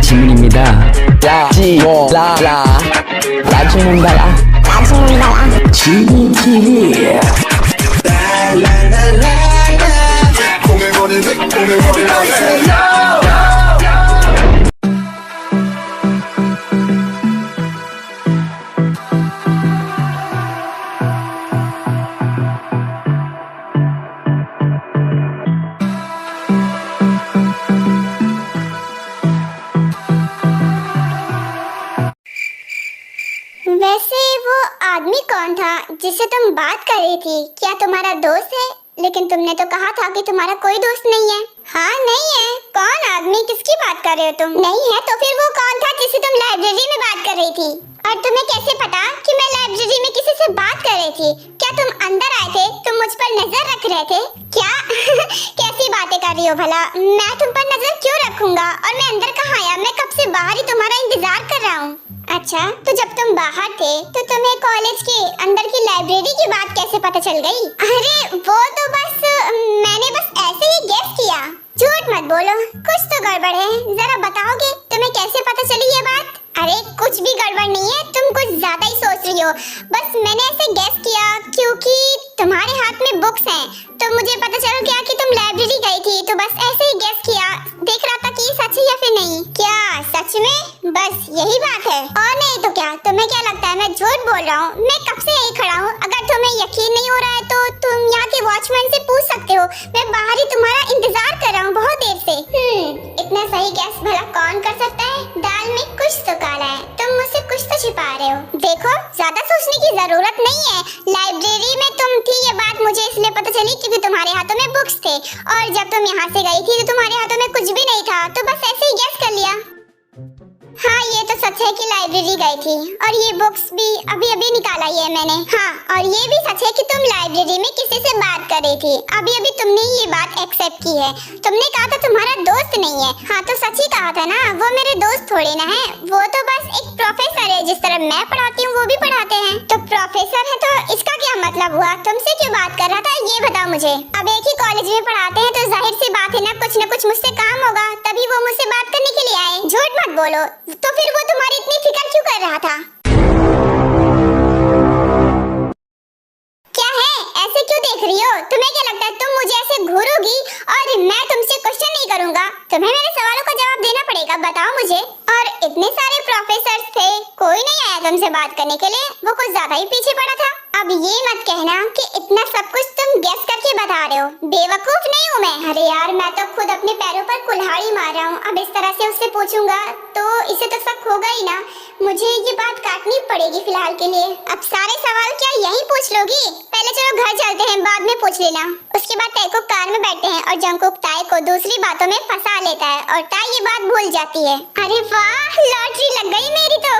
지문입니다. 라지몬달라 지문 TV. वैसे वो आदमी कौन था जिससे तुम बात कर रही थी? क्या तुम्हारा दोस्त है? लेकिन तुमने तो कहा था कि तुम्हारा कोई दोस्त नहीं है। हाँ नहीं है। कौन आदमी? किसकी बात कर रहे हो तुम? नहीं है तो फिर वो कौन था जिससे तुम लाइब्रेरी में बात कर रही थी? और तुम्हें कैसे पता कि मैं लाइब्रेरी में किसी से बात कर रही थी? क्या तुम अंदर आए थे? तुम मुझ पर नजर रख रहे थे क्या? कैसी बातें कर रही हो भला? मैं तुम पर नजर क्यों रखूंगा? और मैं अंदर कहाँ आया? मैं कब से बाहर ही तुम्हारा इंतजार कर रहा हूँ। अच्छा, तो जब तुम बाहर थे तो तुम्हें कॉलेज के अंदर की लाइब्रेरी की बात कैसे पता चल गई? अरे वो तो बस मैंने बस ऐसे ही गेस किया। झूठ मत बोलो, कुछ तो गड़बड़ है। जरा बताओगे तुम्हें कैसे पता चली ये बात? अरे कुछ भी गड़बड़ नहीं है, तुम कुछ ज्यादा ही सोच रही हो। बस मैंने ऐसे गेस किया क्योंकि तुम्हारे हाथ में बुक्स हैं, तो मुझे पता चल गया कि तुम लाइब्रेरी गई थी, तो बस ऐसे ही गेस किया। देख रहा था कि सच है या फिर नहीं। क्या सच में? बस यही बात है और नहीं तो क्या? तुम्हें क्या लगता है मैं झूठ बोल रहा हूँ? मैं कब से यही खड़ा हूँ। अगर तुम्हें यकीन नहीं हो रहा है तो तुम यहाँ के वॉचमैन से पूछ सकते हो। मैं बाहर ही तुम्हारा इंतजार कर रहा हूँ बहुत देर से। इतना सही गैस भला कौन कर सकता है? दाल में कुछ तो काला है, तुम मुझसे कुछ तो छिपा रहे हो। देखो ज्यादा सोचने की जरूरत नहीं है। लाइब्रेरी में तुम थी ये बात मुझे इसलिए पता चली क्योंकि तुम्हारे हाथों में बुक्स थे, और जब तुम यहाँ से गई थी तो तुम्हारे हाथों में कुछ भी नहीं था, तो बस ऐसे ही गेस कर लिया। हाँ ये तो सच है कि लाइब्रेरी गई थी, और ये बुक्स भी अभी अभी निकाला ही है मैंने। हाँ और ये भी सच है कि तुम लाइब्रेरी में किसी से बात कर रही थी। अभी अभी तुमने ये बात एक्सेप्ट की है। तुमने कहा था तुम्हारा दोस्त नहीं है। हाँ तो सच ही कहा था ना, वो मेरे दोस्त थोड़ी ना है, वो तो बस एक प्रोफेसर है। जिस तरह मैं पढ़ाती हूँ वो भी पढ़ाते हैं। तो प्रोफेसर है तो इसका क्या मतलब हुआ? तुमसे क्यों बात कर रहा था ये बताओ मुझे। अब एक ही कॉलेज में पढ़ाते हैं तो जाहिर सी बात है ना कुछ मुझसे काम होगा, तभी वो मुझसे बात करने के लिए आए। झूठ मत बोलो। तो फिर वो तुम्हारी इतनी फिक्र क्यों कर रहा था? क्या है ऐसे क्यों देख रही हो? तुम्हें क्या लगता है तुम मुझे ऐसे घूरोगी और मैं तुमसे क्वेश्चन नहीं करूंगा? तुम्हें मेरे सवालों का जवाब देना पड़ेगा, बताओ मुझे। और इतने सारे प्रोफेसर्स थे, कोई नहीं आया तुमसे बात करने के लिए? वो कुछ ज्यादा ही पीछे पड़ा था। अब ये मत कहना कि इतना सब कुछ तुम गेस करके बता रहे हो। बेवकूफ नहीं हूँ मैं। अरे यार मैं तो खुद अपने पैरों पर कुल्हाड़ी मार रहा हूँ। अब इस तरह से उससे पूछूंगा तो इसे तो शक होगा ही ना। मुझे ये बात काटनी पड़ेगी फिलहाल के लिए। अब सारे सवाल क्या यहीं पूछ लोगी? पहले चलो घर चलते हैं, बाद में पूछ लेना। उसके बाद ताई कार में बैठते हैं और जंगकुक ताई को दूसरी बातों में फंसा लेता है और ताई ये बात भूल जाती है। अरे वाह, लॉटरी लग गई मेरी तो।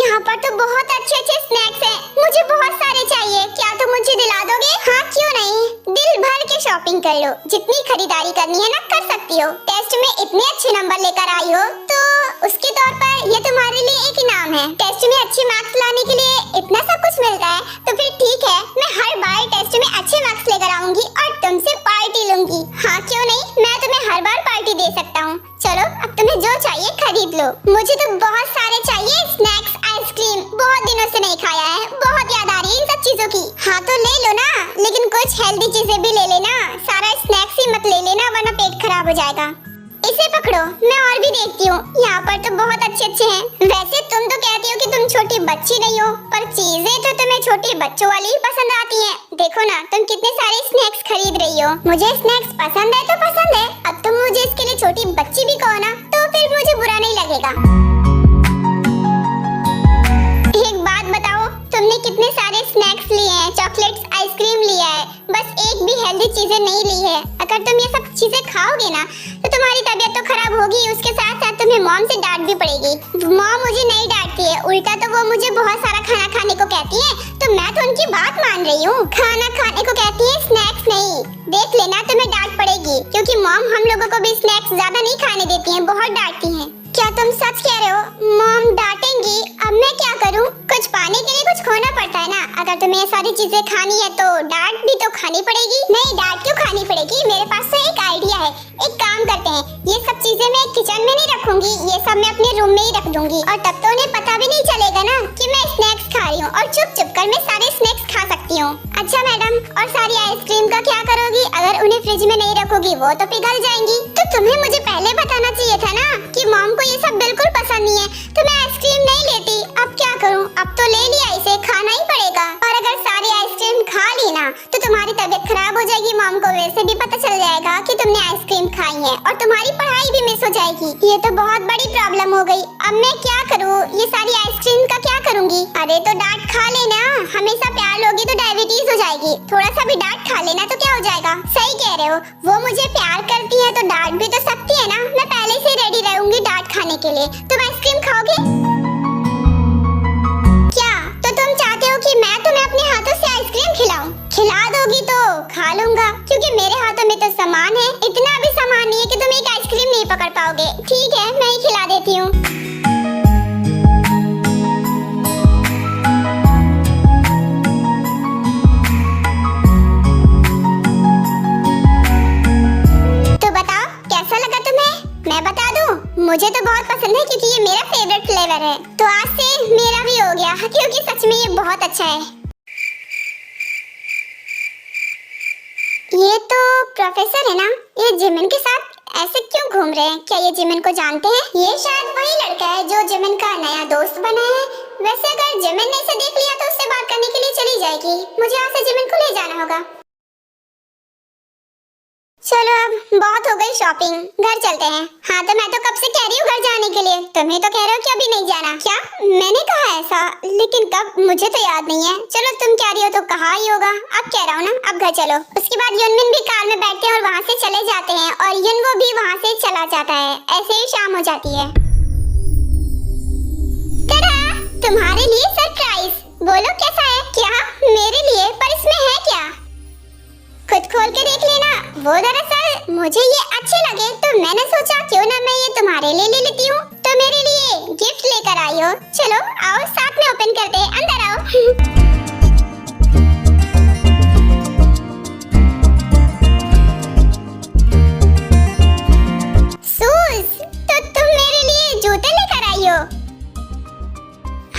यहाँ पर तो बहुत अच्छे स्नैक्स हैं, मुझे बहुत सारे चाहिए। क्या तुम मुझे दिला दोगे? हाँ क्यों नहीं, दिल भर के शॉपिंग कर लो। जितनी खरीदारी करनी है ना कर सकती हो। टेस्ट में इतने अच्छे नंबर लेकर आई हो तो उसके तौर पर ये तुम्हारे लिए एक इनाम है। टेस्ट में अच्छे मार्क्स लाने के लिए इतना सब कुछ मिलता है तो फिर ठीक है, मैं हर बार टेस्ट में अच्छे मार्क्स लेकर आऊंगी और तुमसे पार्टी लूंगी। हाँ क्यों नहीं, मैं तुम्हें हर बार पार्टी दे सकता हूँ। चलो अब तुम्हें जो चाहिए खरीद लो। मुझे तो बहुत सारे चाहिए स्नैक्स, आइसक्रीम। बहुत दिनों से नहीं खाया है, बहुत याद आ रही है इन सब चीजों की। हाँ तो ले लो ना, लेकिन कुछ हेल्दी चीजें भी ले लेना। सारा स्नैक्स ही मत ले लेना वरना पेट खराब हो जाएगा। इसे पकड़ो, मैं और भी देखती हूँ। यहाँ पर तो बहुत अच्छे हैं। वैसे तुम तो कहती हो कि तुम छोटी बच्ची नहीं हो, पर चीजें तो तुम्हें छोटे बच्चों वाली ही पसंद आती हैं। देखो ना तुम कितने सारे स्नैक्स खरीद रही हो। मुझे स्नैक्स पसंद है तो पसंद है। अब तुम मुझे इसके लिए छोटी बच्ची भी कहो ना तो फिर मुझे बुरा नहीं लगेगा। एक बात बताओ, तुमने कितने सारे स्नैक्स लिए हैं, चॉकलेट्स, आइसक्रीम लिया है, बस एक भी हेल्दी चीजें नहीं ली है। अगर तुम ये सब चीजें खाओगे ना तो तुम्हारी तबीयत तो खराब होगी, उसके साथ साथ तुम्हें मॉम से डांट भी पड़ेगी। मॉम मुझे नहीं डांटती है, उल्टा तो वो मुझे बहुत सारा खाना खाने को कहती है, तो मैं तो उनकी बात मान रही हूँ। खाना खाने को कहती है, स्नैक्स नहीं। देख लेना तुम्हें डांट पड़ेगी, क्योंकि मॉम हम लोगों को भी स्नैक्स ज्यादा नहीं खाने देती है, बहुत डांटती है। क्या तुम सच कह रहे हो? मॉम डांटेंगी? अब मैं क्या करूं? कुछ पाने के लिए कुछ खोना पड़ता है ना। अगर तुम्हें ये सारी चीजें खानी है तो डांट भी तो खानी पड़ेगी। नहीं, डांट क्यों खानी पड़ेगी? मेरे पास तो एक आइडिया है। एक काम करते हैं, ये सब चीजें चीजें मैं किचन में नहीं रखूंगी, ये सब मैं अपने रूम में ही रख दूंगी और तब तो उन्हें पता भी नहीं चलेगा ना कि मैं स्नैक्स खा रही हूँ और चुप चुप कर मैं सारे स्नैक्स खा सकती हूँ। अच्छा मैडम, और सारी आइसक्रीम का क्या करोगी? अगर उन्हें फ्रिज में नहीं रखोगी वो तो पिघल जाएंगी। तो तुम्हें मुझे पहले बताना चाहिए था ना कि मॉम को ये सब बिल्कुल पसंद नहीं है, तो मैं आइसक्रीम नहीं लेती। अब क्या करूँ, अब तो ले लिया, इसे खाना ही पड़ेगा। और अगर सारी आइसक्रीम खा ली ना तो तुम्हारी तबीयत खराब हो जाएगी, मॉम को वैसे भी पता चल जाएगा कि तुमने आइसक्रीम खाई है और तुम्हारी पढ़ाई भी मिस हो जाएगी। ये तो बहुत बड़ी प्रॉब्लम हो गई। अब मैं क्या करूँ, ये सारी आइसक्रीम का क्या करूँगी? अरे तो डांट खा लेना, हमेशा प्यार लोगी तो डायबिटीज हो जाएगी। थोड़ा सा भी डांट खा लेना तो क्या हो जाएगा। सही कह रहे हो, वो मुझे प्यार करती है तो डांट भी तो सकती है ना। मैं पहले से रेडी रहूंगी डांट खाने के लिए। तुम आइसक्रीम खाओगे क्या? तो तुम चाहते हो कि मैं तुम्हें अपने हाथों से आइसक्रीम खिलाऊं? खिला दोगी तो खा लूंगा, क्योंकि मेरे हाथों में तो सामान है। इतना भी सामान नहीं है कि तुम एक आइसक्रीम नहीं पकड़ पाओगे। ठीक है, मैं ही खिला देती हूँ। तो बताओ कैसा लगा तुम्हें? मैं बता दूं, मुझे तो बहुत पसंद है क्योंकि ये मेरा फेवरेट फ्लेवर है। तो आज से मेरा भी हो गया, क्योंकि सच में ये बहुत अच्छा है। ये तो प्रोफेसर है ना, ये जिमिन के साथ ऐसे क्यों घूम रहे हैं? क्या ये जिमिन को जानते हैं? ये शायद वही लड़का है जो जिमिन का नया दोस्त बना है। वैसे अगर जिमिन ने इसे देख लिया तो उससे बात करने के लिए चली जाएगी। मुझे यहाँ से जिमिन को ले जाना होगा। चलो अब बहुत हो गई शॉपिंग, घर चलते हैं। हाँ तो मैं तो कब से कह रही हूँ घर जाने के लिए, तुम्हें तो कह रहे हो कि अभी नहीं जाना। क्या मैंने कहा ऐसा? लेकिन कब, मुझे तो याद नहीं है। चलो तुम कह रही हो तो कहा ही होगा। अब कह रहा हूँ ना, अब घर चलो। उसके बाद युनमिन भी कार में बैठते हैं और वहाँ से चले जाते हैं और युनवो भी वहाँ से चला जाता है। ऐसे ही शाम हो जाती है। tada! तुम्हारे लिए सरप्राइज। बोलो कैसा है? क्या मेरे लिए? पर इसमें है क्या? खुद खोल के देख लेना। वो दरअसल मुझे ये अच्छे लगे तो मैंने सोचा क्यों ना मैं ये तुम्हारे लिए ले लेती हूँ। तो मेरे लिए गिफ्ट लेकर आई हो। चलो आओ साथ में ओपन करते हैं, अंदर आओ। शूज? तो तुम मेरे लिए जूते लेकर आई हो?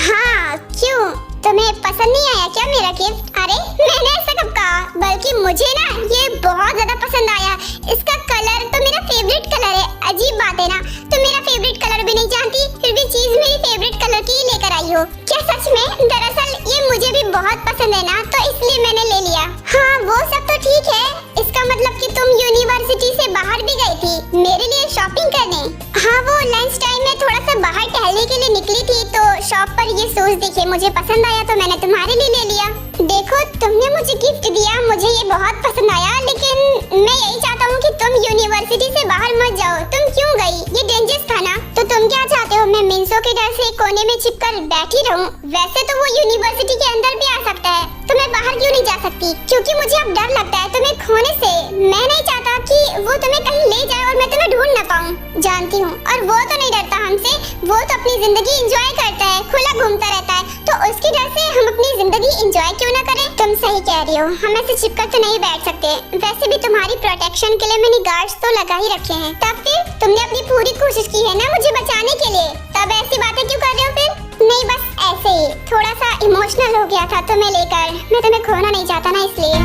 हाँ क्यों, तुम्हें पसंद नहीं आया क्या मेरा गिफ्ट? अरे मैंने ऐसा कब कहा, बल्कि मुझे ना ये बहुत ज्यादा पसंद आया। इसका कलर तो मेरा फेवरेट कलर है। अजीब बात है ना, तुम मेरा फेवरेट कलर भी नहीं जानती, फिर भी चीज मेरी फेवरेट कलर की लेकर आई हो। क्या सच में? दरअसल ये मुझे भी बहुत पसंद है ना, तो इसलिए मैंने ले लिया। हाँ वो सब तो ठीक है, इसका मतलब कि तुम यूनिवर्सिटी से बाहर भी गई थी मेरे लिए शॉपिंग करने। हाँ वो लंच टाइम में थोड़ा सा बाहर टहलने के लिए निकली थी, तो शॉप पर ये शूज दिखे, मुझे पसंद आया तो मैंने तुम्हारे लिए ले लिया। देखो तुमने मुझे गिफ्ट दिया, मुझे ये बहुत पसंद आया, लेकिन मैं यही चाहता हूँ कि तुम यूनिवर्सिटी से बाहर मत जाओ। तुम क्यों गई? ये डेंजरस था ना। तो तुम क्या चाहते हो, मैं मिंसो के डर से कोने में छिपकर बैठी रहूं? वैसे तो वो यूनिवर्सिटी के अंदर भी आ सकता है, तो मैं बाहर क्यों नहीं जा सकती? क्योंकि मुझे अब डर लगता है तुम्हें खोने से। मैं नहीं चाहता कि वो तुम्हें कहीं ले जाए और मैं तुम्हें ढूंढ ना पाऊं। जानती हूँ, और वो तो नहीं डरता हमसे, वो तो अपनी जिंदगी एंजॉय करता है, खुला घूमता रहता है, तो उसके डर से हम अपनी जिंदगी एंजॉय क्यों ना करें? तुम सही कह रही हो, हम ऐसे चिपकर तो नहीं बैठ सकते। वैसे भी तुम्हारी प्रोटेक्शन के लिए मैंने गार्ड्स तो लगा ही रखे हैं। तब फिर तुमने अपनी पूरी कोशिश की है ना मुझे बचाने के लिए, तब ऐसी बातें क्यों कर रहे हो फिर? नहीं बस ऐसे ही थोड़ा सा इमोशनल हो गया था तुम्हें लेकर, मैं तुम्हें खोना नहीं चाहता ना इसलिए।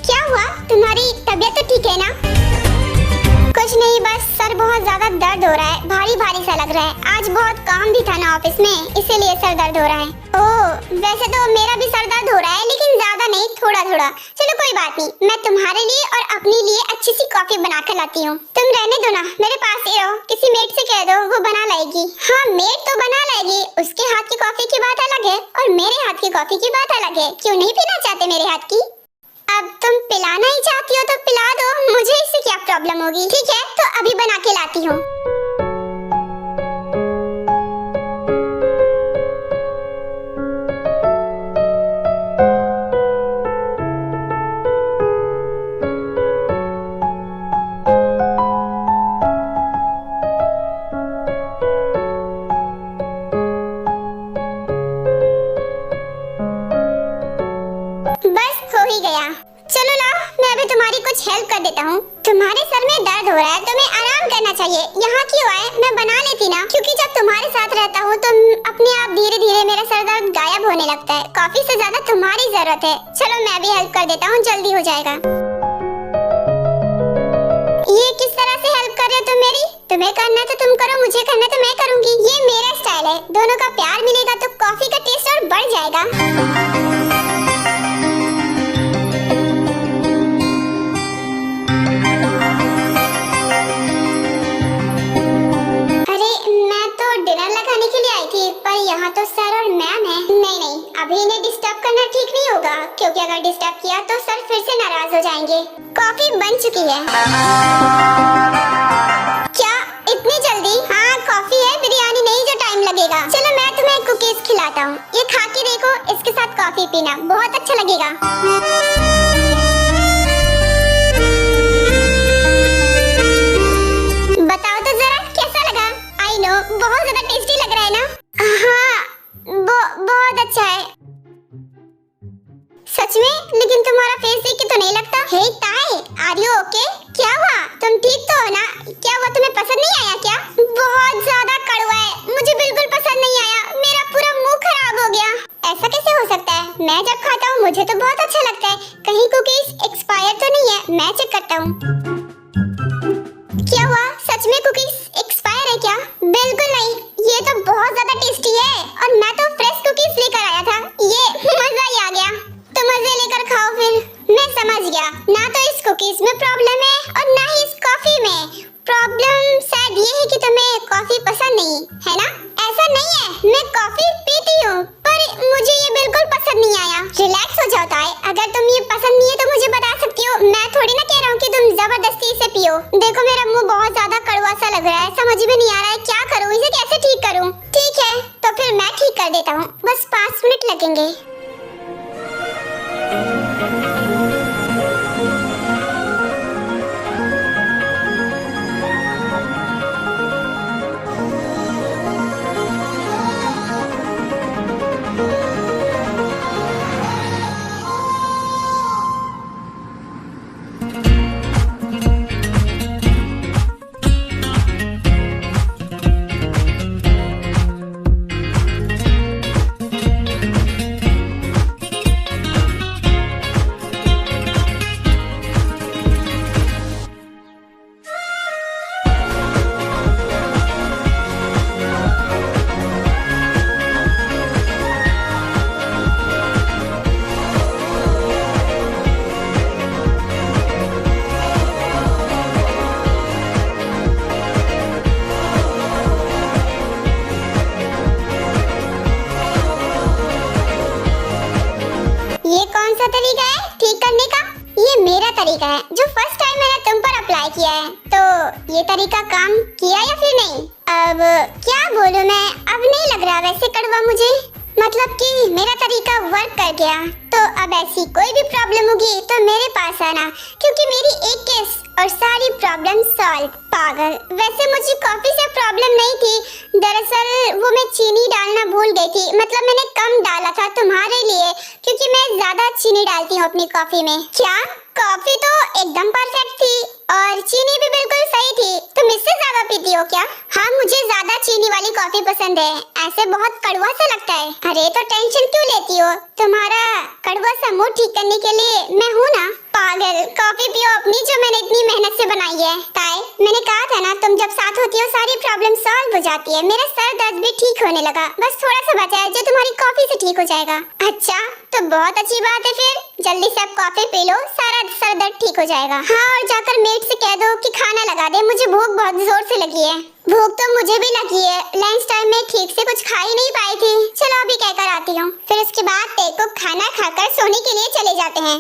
क्या हुआ, तुम्हारी तबीयत तो ठीक है ना? कुछ नहीं, बस सर बहुत ज्यादा दर्द हो रहा है, भारी भारी सा लग रहा है। आज बहुत काम भी था ना ऑफिस में, इसीलिए सर दर्द हो रहा है। ओह वैसे तो मेरा भी सर दर्द हो रहा है, लेकिन ज्यादा नहीं, थोड़ा थोड़ा। चलो कोई बात नहीं, मैं तुम्हारे लिए और अपने लिए अच्छी सी कॉफी बना कर लाती हूँ। तुम रहने दो ना, मेरे पास ही रहो, किसी मेड से कह दो वो बना लाएगी। हाँ मेड तो बना लाएगी, उसके हाथ की कॉफी की बात अलग है और मेरे हाथ की कॉफी की बात अलग है। क्यों नहीं पीना चाहते मेरे हाथ की? अब तुम पिलाना ही चाहती हो तो पिला दो, मुझे इससे क्या प्रॉब्लम होगी। ठीक है तो अभी बना के लाती हूँ। बस हो ही गया। चलो लाओ, मैं अभी तुम्हारे कर देता हूँ। तुम्हारे सर में दर्द हो रहा है, तुम्हें आराम करना चाहिए। यहाँ क्यों आए? मैं बना लेती ना, क्योंकि जब तुम्हारे साथ रहता हूँ तो अपने आप धीरे धीरे मेरा सर दर्द गायब होने लगता है। कॉफी से ज्यादा तुम्हारी जरूरत है। चलो मैं भी हेल्प कर देता हूँ, जल्दी हो जाएगा। ये किस तरह से हेल्प कर रहे हो तुम मेरी? तुम्हें करना है तो तुम करो, मुझे करना है तो मैं करूँगी। ये मेरा स्टाइल है। दोनों का प्यार मिलेगा तो कॉफी का टेस्ट और बढ़ जाएगा। यहाँ तो सर और मैम है। नहीं, अभी इन्हें डिस्टर्ब करना ठीक नहीं होगा, क्योंकि अगर डिस्टर्ब किया तो सर फिर से नाराज हो जाएंगे। कॉफी बन चुकी है। क्या इतनी जल्दी? हाँ, कॉफी है, बिरयानी नहीं जो टाइम लगेगा। चलो मैं तुम्हें कुकीज खिलाता हूँ, ये खा के देखो, इसके साथ कॉफी पीना, बहुत अच्छा लगेगा। बताओ तो जरा कैसा लगा? आई नो बहुत ज्यादा टेस्टी लग रहा है ना? हाँ, बहुत अच्छा है सच में। लेकिन तुम्हारा फेस देख के तो नहीं लगता। हे ताई, आर यू ओके? क्या हुआ? तुम ठीक तो हो ना? क्या हुआ, तुम्हें पसंद नहीं आया क्या? बहुत ज्यादा कड़वा है, मुझे बिल्कुल पसंद नहीं आया। मेरा पूरा मुंह खराब हो गया। ऐसा कैसे हो सकता है? मैं जब खाता हूँ मुझे तो बहुत अच्छा लगता है। कहीं कुकीज एक्सपायर तो नहीं है? मैं चेक करता हूँ। क्या हुआ, सच में कुकीज एक्सपायर है क्या? बिल्कुल नहीं, ये तो बहुत ज्यादा टेस्टी है और मैं तो फ्रेश कुकीज लेकर आया था। ये मजा ही आ गया। तो मजे लेकर खाओ फिर। मैं समझ गया, ना तो इस कुकीज में प्रॉब्लम है और ना ही इस कॉफी में। प्रॉब्लम शायद ये है कि तुम्हें कॉफी पसंद नहीं है ना? ऐसा नहीं है, मैं कॉफी पीती हूँ पर मुझे ये बिल्कुल पसंद नहीं आया। रिलैक्स हो जाता है। अगर तुम ये पसंद नहीं है तो मुझे बता सकती हो। मैं थोड़ी ना कह रहा हूँ कि तुम जबरदस्ती इसे पियो। देखो मेरा मुंह बहुत ज्यादा कड़वा सा लग रहा है, समझ में नहीं आ रहा है क्या करूँ, इसे कैसे ठीक करूँ? ठीक है तो फिर मैं ठीक कर देता हूँ, बस 5 मिनट लगेंगे। तरीका है ठीक करने का? ये मेरा तरीका है जो फर्स्ट टाइम मैंने तुम पर अप्लाई किया है। तो ये तरीका काम किया या फिर नहीं? अब क्या बोलूं मैं, अब नहीं लग रहा वैसे कड़वा मुझे। मतलब कि मेरा तरीका वर्क कर गया। तो अब ऐसी कोई भी प्रॉब्लम होगी तो मेरे पास आना, क्योंकि मेरी एक केस और सारी प्रॉब्लम सॉल्व। पागल, वैसे मुझे कॉफी से प्रॉब्लम नहीं थी। दरअसल वो मैं चीनी डालना भूल गई थी। मतलब मैंने कम डाला था तुम्हारे लिए, क्योंकि मैं ज्यादा चीनी डालती हूँ अपनी कॉफी में। क्या कॉफी तो एकदम परफेक्ट थी और चीनी भी बिल्कुल सही थी। तुम इससे ज्यादा पीती हो क्या? हाँ, मुझे ज्यादा चीनी वाली कॉफी पसंद है। ऐसे बहुत कड़वा सा लगता है। अरे तो टेंशन क्यों लेती हो? तुम्हारा कड़वा सा मूड ठीक करने के लिए मैं हूँ ना। पागल, कॉफी पियो अपनी जो मैंने इतनी मेहनत से बनाई है। ताई, मैंने कहा था ना तुम जब साथ होती हो सारी प्रॉब्लम सॉल्व हो जाती है। मेरा सर दर्द भी ठीक होने लगा, बस थोड़ा सा बचा है जो तुम्हारी कॉफी से ठीक हो जाएगा। अच्छा, तो बहुत अच्छी बात है, फिर जल्दी से अब कॉफी पी लो, सारा सर दर्द ठीक हो जाएगा। हाँ, और जाकर मेट से कह दो कि खाना लगा दे, मुझे भूख बहुत जोर से लगी है। भूख तो मुझे भी लगी है, लंच टाइम में ठीक से कुछ खा ही नहीं पाई थी। चलो अभी कहकर आती हूँ, फिर उसके बाद तेरे को खाना खाकर सोने के लिए चले जाते हैं।